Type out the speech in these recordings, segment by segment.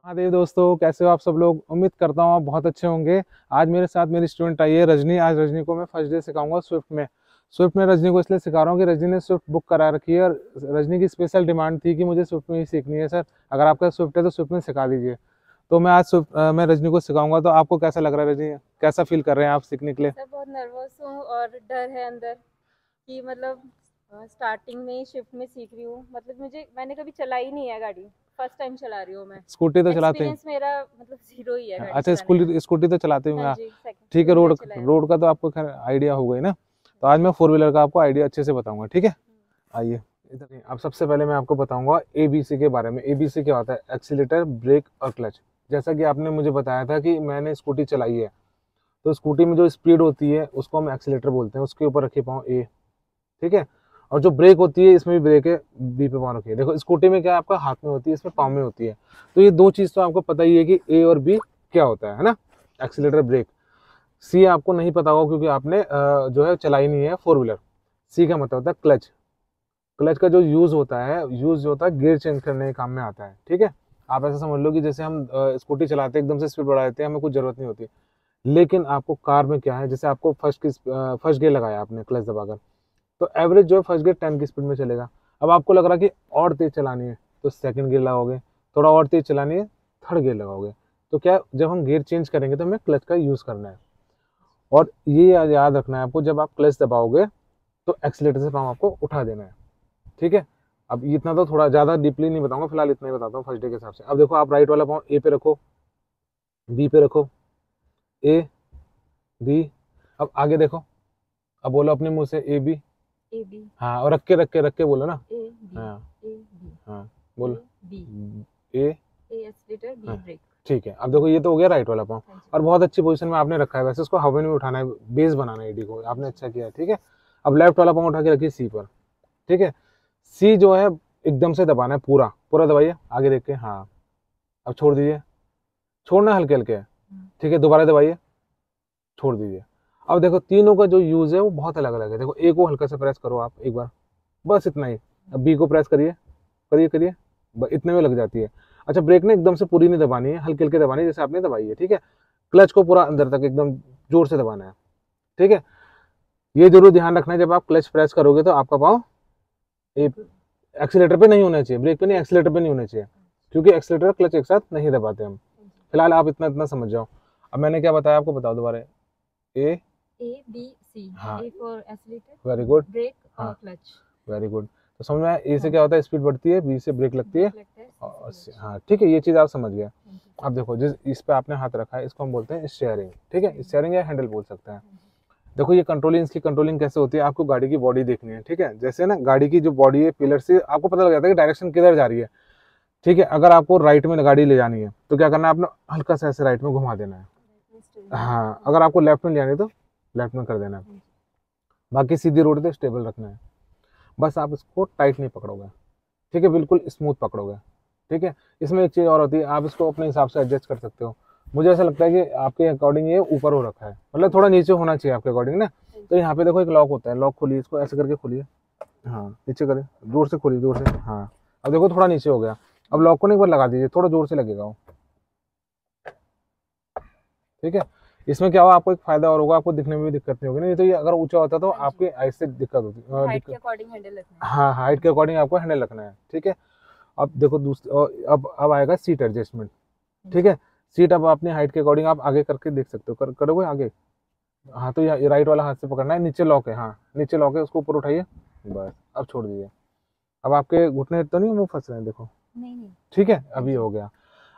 हाँ देव दोस्तों, कैसे हो आप सब लोग। उम्मीद करता हूँ आप बहुत अच्छे होंगे। आज मेरे साथ मेरी स्टूडेंट आई है रजनी। आज रजनी को मैं फर्स्ट डे सिखाऊंगा स्विफ्ट में रजनी को इसलिए सिखा रहा हूँ कि रजनी ने स्विफ्ट बुक करा रखी है और रजनी की स्पेशल डिमांड थी कि मुझे स्विफ्ट में ही सीखनी है। सर अगर आपका स्विफ्ट है तो स्विफ्ट में सिखा दीजिए। तो मैं आज मैं रजनी को सिखाऊंगा। तो आपको कैसा लग रहा है रजनी, कैसा फील कर रहे हैं आप सीखने के लिए? सर बहुत नर्वस हूँ और डर है अंदर कि मतलब स्टार्टिंग में ही शिफ्ट में सीख रही हूँ। मतलब मैंने कभी चलाई नहीं है गाड़ी, फर्स्ट टाइम चला रही हूँ मैं। स्कूटी तो चलाते हैं? एक्सपीरियंस मेरा मतलब जीरो ही है गाड़ी अच्छा, चलाने का। स्कूटी तो चलाते हाँ होंगे आप। जी, सेकंड ठीक टू है, व्हीलर रोड चलाया रोड का तो आपको खैर आइडिया होगा ही ना। तो आज मैं फोर व्हीलर का आपको आइडिया अच्छे से बताऊंगा, ठीक है। आइए इधर। अब सबसे पहले मैं आपको बताऊंगा एबीसी के बारे में। एबीसी क्या होता है? एक्सीलेटर, ब्रेक और क्लच। जैसा कि आपने मुझे बताया था कि मैंने स्कूटी चलाई है, तो स्कूटी में जो स्पीड होती है उसको हम एक्सीलेटर बोलते हैं। उसके ऊपर रखिए पाँव ए, ठीक है। और जो ब्रेक होती है, इसमें भी ब्रेक है, बी पे पाँव रखिए। देखो स्कूटी में क्या है, आपका हाथ में होती है, इसमें पाँव में होती है। तो ये दो चीज तो आपको पता ही है कि ए और बी क्या होता है ना। Accelerator, break. सी आपको नहीं पता होगा क्योंकि आपने जो है चलाई नहीं है फोर व्हीलर। सी का मतलब होता है क्लच। क्लच का जो यूज होता है गियर चेंज करने के काम में आता है, ठीक है। आप ऐसा समझ लो कि जैसे हम स्कूटी चलाते हैं, एकदम से स्पीड बढ़ा देते हैं, हमें कुछ जरूरत नहीं होती। लेकिन आपको कार में क्या है, जैसे आपको फर्स्ट गियर लगाया आपने क्लच दबाकर, तो एवरेज जो है फर्स्ट गियर 10 की स्पीड में चलेगा। अब आपको लग रहा है कि और तेज चलानी है तो सेकंड गियर लगाओगे, थोड़ा और तेज चलानी है थर्ड गियर लगाओगे। तो क्या, जब हम गियर चेंज करेंगे तो हमें क्लच का यूज करना है। और ये याद रखना है आपको, जब आप क्लच दबाओगे तो एक्सीलेटर से पाँव आपको उठा देना है, ठीक है। अब इतना तो थोड़ा ज्यादा डीपली नहीं बताऊंगा, फिलहाल इतना ही बताता हूँ फर्स्ट डे के हिसाब से। अब देखो, आप राइट वाला पाँव ए पे रखो, बी पे रखो, ए, बी। अब आगे देखो, अब बोलो अपने मुंह से ए बी। ए बी हाँ, और रख के बोलो ना। ए बी हाँ ए बी हाँ, ए बोलो बी ए। ए एक्सीलेटर बी हाँ ब्रेक। ठीक है। अब देखो ये तो हो गया राइट वाला पाँव। हाँ जी। और बहुत अच्छी पोजीशन में आपने रखा है, वैसे इसको हवा में उठाना है, बेस बनाना है एडी को, हाँ आपने जी। अच्छा किया है, ठीक है। अब लेफ्ट वाला पाँव उठा के रखिए सी पर, ठीक है। सी जो है एकदम से दबाना है, पूरा पूरा दबाइए, आगे देख के। हाँ, अब छोड़ दीजिए, छोड़ना हल्के हल्के, ठीक है। दोबारा दबाइए, छोड़ दीजिए। अब देखो तीनों का जो यूज है वो बहुत अलग अलग है। देखो ए को हल्का से प्रेस करो आप एक बार, बस इतना ही। अब बी को प्रेस करिए, करिए करिए, इतने में लग जाती है। अच्छा, ब्रेक ने एकदम से पूरी नहीं दबानी है, हल्के हल्के दबानी है जैसे आपने दबाई है, ठीक है। क्लच को पूरा अंदर तक एकदम जोर से दबाना है, ठीक है। ये जरूर ध्यान रखना है, जब आप क्लच प्रेस करोगे तो आपका पाँव एक्सीलेटर पे नहीं होना चाहिए, ब्रेक पे नहीं, एक्सीलेटर पे नहीं होना चाहिए, क्योंकि एक्सीलेटर और क्लच एक साथ नहीं दबाते हम। फिलहाल आप इतना इतना समझ जाओ। अब मैंने क्या बताया आपको, बताओ दोबारा। A, A B C. हाँ, A for accelerator, very good. Brake और हाँ, क्लच। Very good. तो समझ में आया, ए हाँ से क्या जी। होता है, स्पीड बढ़ती है, बी से ब्रेक लगती है, ब्रेक लगता है, सी से और क्लच। हाँ ठीक है, ये चीज़ आप समझ गए। हाँ जी। अब देखो, जिस इस पे आपने हाथ रखा है इसको हम बोलते हैं स्टीयरिंग, ठीक है। स्टीयरिंग या हैंडल बोल सकते हैं। हाँ जी। देखो ये कंट्रोलिंग, इसकी कंट्रोलिंग कैसे होती है, आपको गाड़ी की बॉडी देखनी है, ठीक है। जैसे ना गाड़ी की जो बॉडी है, पिलर से आपको पता लग जाता है कि डायरेक्शन किधर जा रही है, ठीक है। अगर आपको राइट में गाड़ी ले जानी है तो क्या करना है, आपने हल्का सा ऐसे राइट में घुमा देना है। हाँ, अगर आपको लेफ्ट में ले जानी है तो लेफ्ट में कर देना है। बाकी सीधी रोड पे स्टेबल रखना है। बस आप इसको टाइट नहीं पकड़ोगे, ठीक है, बिल्कुल स्मूथ पकड़ोगे, ठीक है। इसमें एक चीज़ और होती है, आप इसको अपने हिसाब से एडजस्ट कर सकते हो। मुझे ऐसा लगता है कि आपके अकॉर्डिंग ये ऊपर हो रखा है, मतलब थोड़ा नीचे होना चाहिए आपके अकॉर्डिंग ना। तो यहाँ पे देखो एक लॉक होता है, लॉक खोलिए, इसको ऐसे करके खोलिए। हाँ, नीचे करिए, जोर से खोलिए, जोर से। हाँ, अब देखो थोड़ा नीचे हो गया। अब लॉक को एक बार लगा दीजिए, थोड़ा जोर से लगेगा वो, ठीक है। इसमें क्या होगा, आपको एक फायदा और होगा, आपको दिखने में भी दिक्कत नहीं होगी। नहीं तो ये अगर ऊंचा होता तो हाँ जी। आपके आई से दिक्कत होती, हाइट के दिक्कत। अकॉर्डिंग हैंडल रखना है। हाँ, हाइट के अकॉर्डिंग आपको हैंडल रखना है, ठीक है। अब देखो दूसरी, अब आएगा सीट एडजस्टमेंट, हाँ ठीक जी। है। सीट अब अपनी हाइट के अकॉर्डिंग आप आगे करके देख सकते हो, करोगे आगे। हाँ, तो ये राइट वाला हाथ से पकड़ना है, नीचे लॉक है, हाँ नीचे लॉक है, उसको ऊपर उठाइए, बस अब छोड़ दीजिए। अब आपके घुटने तो नहीं मुंह फंस रहे हैं, देखो, नहीं नहीं। ठीक है, हाँ अभी जी। हो गया।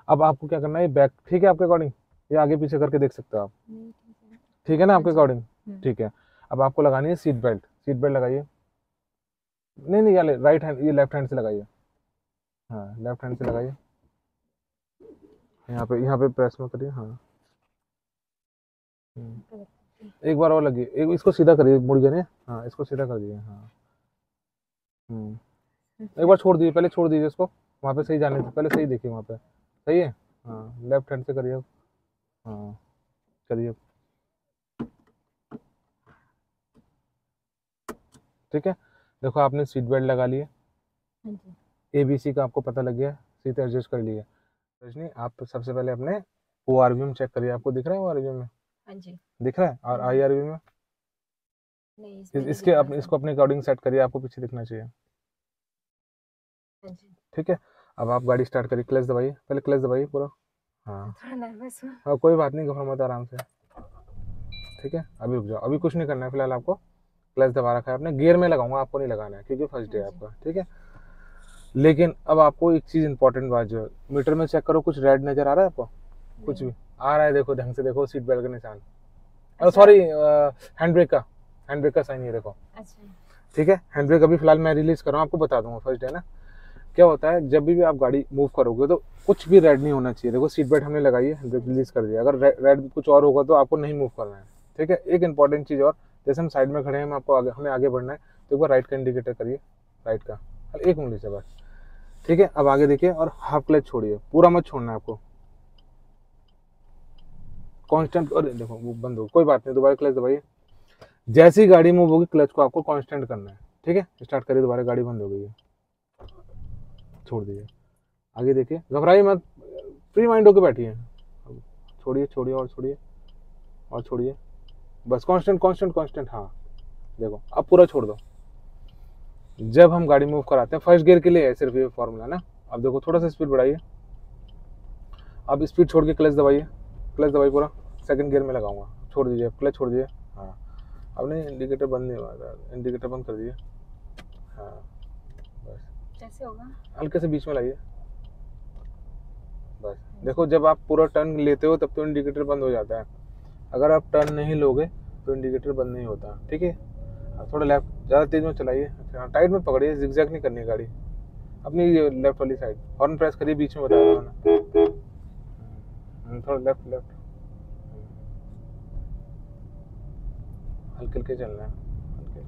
अब आपको क्या करना है, बैक ठीक है आपके अकॉर्डिंग, ये आगे पीछे करके देख सकते हो आप, नहीं, ठीक है। ठीक है ना हाँ आपके जी। अकॉर्डिंग। ठीक है। अब आपको लगानी है सीट बेल्ट, सीट बेल्ट लगाइए। नहीं नहीं, ये राइट हैंड, ये लेफ्ट हैंड से लगाइए। हाँ, लेफ्ट हैंड से लगाइए, यहाँ पे प्रेस में करिए। हाँ, एक बार और लगिए, एक इसको सीधा करिए, मुड़ गया नहीं। हाँ, इसको सीधा कर दिए, हाँ। एक बार छोड़ दीजिए, पहले छोड़ दीजिए इसको, वहाँ पे सही जाने से पहले सही देखिए वहाँ पे, सही है। हाँ, लेफ्ट हैंड से करिए अब। हाँ, करिए, ठीक है। देखो आपने सीट बेल्ट लगा ली है, हाँ जी। एबीसी का आपको पता लग गया, सीट एडजस्ट कर लिया। रजनी, आप सबसे पहले अपने ORVM चेक करिए, आपको दिख रहा है ORVM में? हाँ जी। दिख रहा है? और हाँ जी। IRV में? नहीं, इसमें नहीं इसके दिख रहा अपने सर। इसको अपने अकॉर्डिंग सेट करिए, आपको पीछे दिखना चाहिए। हाँ जी। ठीक है, अब आप गाड़ी स्टार्ट करिए, क्लच दबाइए, पहले क्लच दबाइए पूरा। हाँ थोड़ा नर्वस हूँ। हाँ, कोई बात नहीं, घबरा मत, आराम से। ठीक है, अभी रुक जाओ, अभी कुछ नहीं करना है फिलहाल आपको। क्लच दबा रखा है आपने, गियर में लगाऊंगा, आपको नहीं लगाना है क्योंकि फर्स्ट डे है हाँ जी। आपका। ठीक है, लेकिन अब आपको एक चीज़ इंपॉर्टेंट बात जो है, मीटर में चेक करो, कुछ रेड नज़र आ रहा है आपको? कुछ नहीं। भी आ रहा है? देखो ढंग से देखो, सीट बेल्ट का निशान, अच्छा। सॉरी, हैंड ब्रेक का साइन, ये देखो। अच्छा। ठीक है, हैंड ब्रेक अभी फिलहाल मैं रिलीज कर रहा हूँ, आपको बता दूंगा फर्स्ट डे ना। क्या होता है, जब भी आप गाड़ी मूव करोगे तो कुछ भी रेड नहीं होना चाहिए। देखो सीट बेल्ट हमने लगाई है, हैंड ब्रेक रिलीज कर दिया, अगर रेड कुछ और होगा तो आपको नहीं मूव करना है। ठीक है, एक इंपॉर्टेंट चीज़ और, जैसे हम साइड में खड़े हैं, हम आपको आगे, हमें आगे बढ़ना है, तो एक बार राइट का इंडिकेटर करिए, राइट का, एक उंगली से बस। ठीक है, अब आगे देखिए और हाफ क्लच छोड़िए, पूरा मत छोड़ना है आपको, कांस्टेंट। और देखो वो बंद हो, कोई बात नहीं, दोबारा क्लच दबाइए। जैसी ही गाड़ी मूव होगी, क्लच को आपको कांस्टेंट करना है। ठीक है, स्टार्ट करिए दोबारा, गाड़ी बंद हो गई है, छोड़ दीजिए। आगे देखिए, घबराइए मत, फ्री माइंड होकर बैठिए। अब छोड़िए, छोड़िए और छोड़िए और छोड़िए, बस कांस्टेंट कांस्टेंट कांस्टेंट। हाँ देखो, अब पूरा छोड़ दो। जब हम गाड़ी मूव कराते हैं, फर्स्ट गियर के लिए है सिर्फ ये फॉर्मूला ना। अब देखो थोड़ा सा स्पीड बढ़ाइए, अब स्पीड छोड़ के क्लच दबाइए, क्लच दबाइए पूरा, सेकंड गियर में लगाऊंगा, छोड़ दीजिए, क्लच छोड़ दीजिए। हाँ, अब नहीं, इंडिकेटर बंद नहीं हुआ था, इंडिकेटर बंद कर दीजिए। हाँ बस, कैसे होगा? हल्के से बीच में लाइए, बस। देखो जब आप पूरा टर्न लेते हो तब तो इंडिकेटर बंद हो जाता है, अगर आप टर्न नहीं लोगे तो इंडिकेटर बंद नहीं होता। ठीक है, थोड़ा लेफ्ट, ज़्यादा तेज में चलाइए, टाइट में पकड़िए, जिगजैग नहीं करनी गाड़ी, अपनी लेफ्ट वाली साइड। हॉर्न प्रेस करिए, बीच में बता रहा हूँ ना, थोड़ा लेफ्ट लेफ्ट, हल्के हल्के चलना है, हल्के।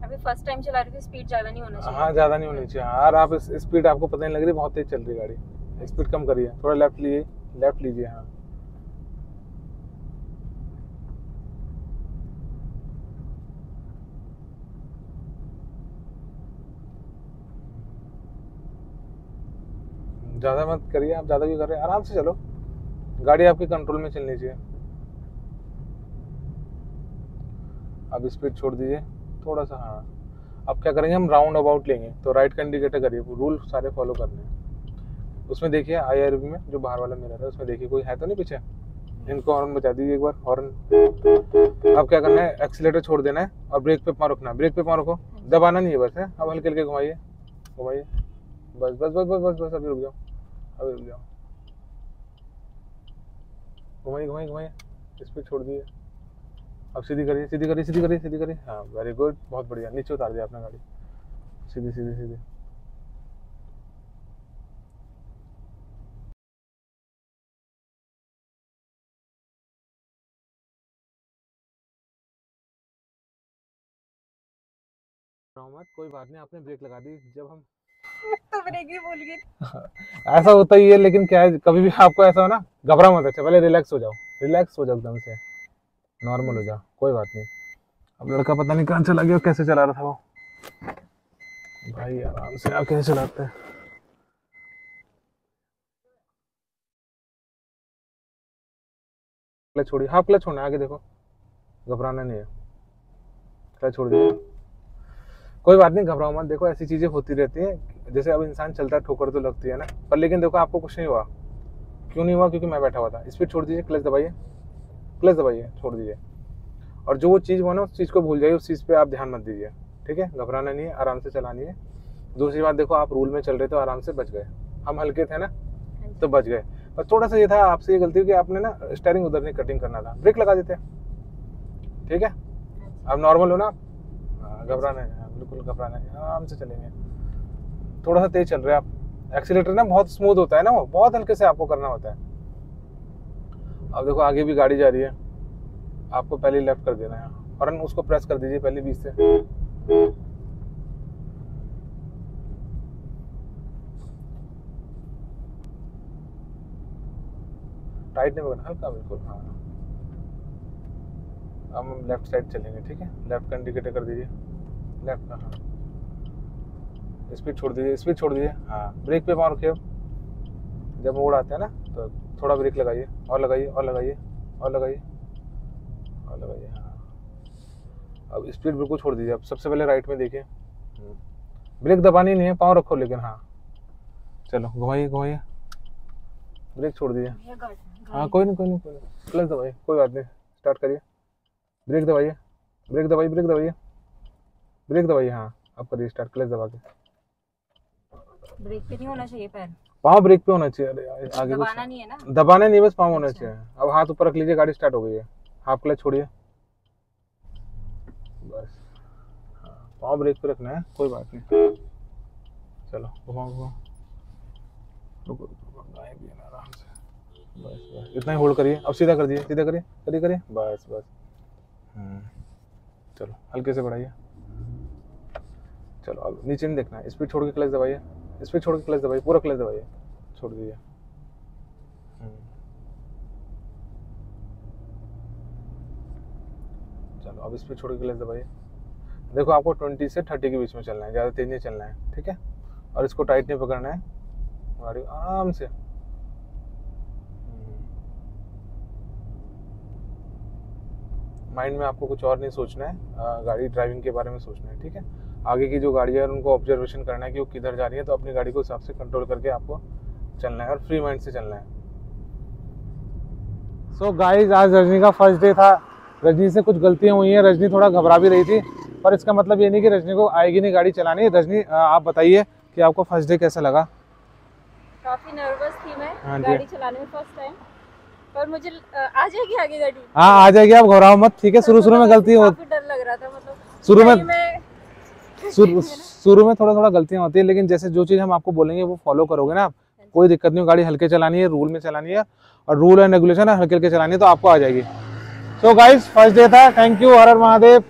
अभी फर्स्ट टाइम चला रही थी, स्पीड ज्यादा नहीं होना चाहिए। हाँ ज़्यादा नहीं होनी चाहिए, और आप स्पीड आपको पता नहीं लग रही, बहुत तेज चल रही है गाड़ी, स्पीड कम करिए, थोड़ा लेफ्ट लीजिए, लेफ्ट लीजिए। हाँ ज़्यादा मत करिए, आप ज़्यादा भी कर रहे हैं, आराम से चलो, गाड़ी आपके कंट्रोल में चलनी चाहिए। अब स्पीड छोड़ दीजिए थोड़ा सा। हाँ, अब क्या करेंगे, हम राउंड अबाउट लेंगे, तो राइट का इंडिकेटर करिए, रूल सारे फॉलो करने हैं। उसमें देखिए IRV में जो बाहर वाला मिरर है, उसमें देखिए कोई है तो नहीं पीछे, इनको हॉर्न बजा दीजिए एक बार, हॉर्न। अब क्या करना है, एक्सीलेटर छोड़ देना है और ब्रेक पे पाँव रखना है, ब्रेक पे पाँव रखो, दबाना नहीं है बस है। अब हल्के हल्के घुमाइए, घुमाइए, बस बस बस बस बस बस, अभी रुक जाओ, अभी रुक जाओ, घुमाइए घुमाइए घुमाइए, स्पीड छोड़ दिए। अब सीधी करिए, सीधी करिए, सीधी करिए, सीधी करिए। हाँ वेरी गुड, बहुत बढ़िया, नीचे उतार दिया आपने गाड़ी, सीधी सीधी सीधी। मत, कोई बात नहीं, आपने ब्रेक लगा दी जब हम तो ब्रेक भी भूल गई। ऐसा होता ही है, लेकिन क्या है, कभी भी आपको ऐसा हो ना, घबरा मत, अच्छा पहले रिलैक्स हो जाओ, रिलैक्स हो जाओ एकदम से, नॉर्मल हो जाओ, कोई बात नहीं। अब लड़का पता नहीं कहाँ चला गया, कैसे चला रहा था वो, भाई आराम से आप कैसे चलाते हैं। क्लच छोड़िए, हाँ क्लच छोड़ना है, आगे देखो, घबराना नहीं है, क्लच छोड़ दिया, कोई बात नहीं, घबराओ मत। देखो ऐसी चीजें होती रहती हैं, जैसे अब इंसान चलता है, ठोकर तो लगती है ना, पर लेकिन देखो आपको कुछ नहीं हुआ, क्यों नहीं हुआ, क्योंकि मैं बैठा हुआ था। स्पीड छोड़ दीजिए, क्लच दबाइए, क्लच दबाइए, छोड़ दीजिए, और जो वो चीज़ हुआ ना, उस चीज़ को भूल जाइए, उस चीज़ पे आप ध्यान मत दीजिए। ठीक है, घबराना नहीं है, आराम से चलानी है। दूसरी बात, देखो आप रूल में चल रहे थे, आराम से बच गए, हम हल्के थे ना तो बच गए, पर थोड़ा सा ये था आपसे ये गलती कि आपने ना स्टीयरिंग उधर नहीं कटिंग करना था, ब्रेक लगा देते। ठीक है, अब नॉर्मल हो ना, घबराना है, बिल्कुल घबराना नहीं, आराम से चलेंगे। थोड़ा सा तेज चल रहे हैं आप, एक्सीलेटर ना बहुत स्मूथ होता है ना, वो बहुत हल्के से आपको करना होता है। अब देखो आगे भी गाड़ी जा रही है, आपको पहले लेफ्ट कर देना है, हॉर्न उसको प्रेस कर दीजिए पहले 20 से। टाइट नहीं पकड़ना, हल्का बिल्कुल। हाँ, अब हम लेफ्ट साइड चलेंगे। ठीक है, लेफ्ट का इंडिकेटर कर दीजिए, लेफ्ट का। हाँ स्पीड छोड़ दीजिए, स्पीड छोड़ दीजिए। हाँ, ब्रेक पे पाँव रखिए। जब मोड़ आता है ना तो थोड़ा ब्रेक लगाइए, और लगाइए और लगाइए और लगाइए और लगाइए। हाँ, अब स्पीड बिल्कुल छोड़ दीजिए। अब सबसे पहले राइट में देखिए, ब्रेक दबानी नहीं है, पाँव रखो लेकिन। हाँ चलो, घुमाइए घुमाइए, ब्रेक छोड़ दीजिए। हाँ कोई नहीं कोई नहीं कोई नहीं, क्लच दबाइए, कोई बात नहीं, स्टार्ट करिए। ब्रेक दबाइए, ब्रेक दबाइए, ब्रेक दबाइए, ब्रेक दबाइए। हाँ अब करिए स्टार्ट, क्लच दबा के। ब्रेक पे नहीं होना चाहिए पैर, पाँव ब्रेक पे होना चाहिए। अरे आगे कुछ दबाना नहीं है ना, दबाना नहीं, बस पाँव होना अच्छा। चाहिए। अब हाथ ऊपर रख लीजिए, गाड़ी स्टार्ट हो गई है। हाफ क्लच छोड़िए बस। हाँ, पाँव ब्रेक पे रखना है, कोई बात नहीं। चलो घुमाओ घुमाओ, रुको रुको, गाय भी है ना, आराम से। बस बस इतना ही होल्ड करिए। अब सीधा कर दिए, सीधा करिए, करिए करिए, बस बस। चलो हल्के से बढ़ाइए। चलो अब नीचे नहीं देखना है, स्पीड छोड़ के क्लच दबाइए, स्पीड छोड़ के क्लच दबाइए, पूरा क्लच दबाइए, छोड़ दीजिए। चलो अब स्पीड छोड़ के क्लच दबाइए। देखो आपको 20 से 30 के बीच में चलना है, ज़्यादा तेज नहीं चलना है, ठीक है। और इसको टाइट नहीं पकड़ना है, गाड़ी आराम से। माइंड में आपको कुछ और नहीं सोचना है, गाड़ी ड्राइविंग के बारे में सोचना है, ठीक है। आगे की जो गाड़ियाँ हैं उनको ऑब्जर्वेशन करना है कि वो किधर जा रही है, तो अपनी गाड़ी को हिसाब से कंट्रोल करके आपको चलना है और फ्री माइंड से चलना है। सो गाइस, आज रजनी का फर्स्ट डे था। रजनी से कुछ गलतियाँ हुई हैं, रजनी थोड़ा घबरा भी रही थी, पर इसका मतलब ये नहीं कि रजनी को आएगी नहीं गाड़ी चलानी। रजनी आप बताइए कि आपको फर्स्ट डे कैसा लगा? काफी नर्वस थी मैं, हाँ जी। गाड़ी चलाने में फर्स्ट टाइम, पर मुझे आ जाएगी आगे गाड़ी। हाँ आ जाएगी, आप घबराओ मत, ठीक है। शुरू में गलती हो, काफी डर लग रहा था, मतलब शुरू में शुरू में थोड़ा गलतियां होती है, लेकिन जैसे जो चीज़ हम आपको बोलेंगे वो फॉलो करोगे ना, कोई दिक्कत नहीं। गाड़ी हल्के चलानी है, रूल में चलानी है, और रूल एंड रेगुलेशन है हल्के हल्के चलानी है, तो आपको आ जाएगी। सो गाइस, फर्स्ट डे था। Thank you, her her Mahadev.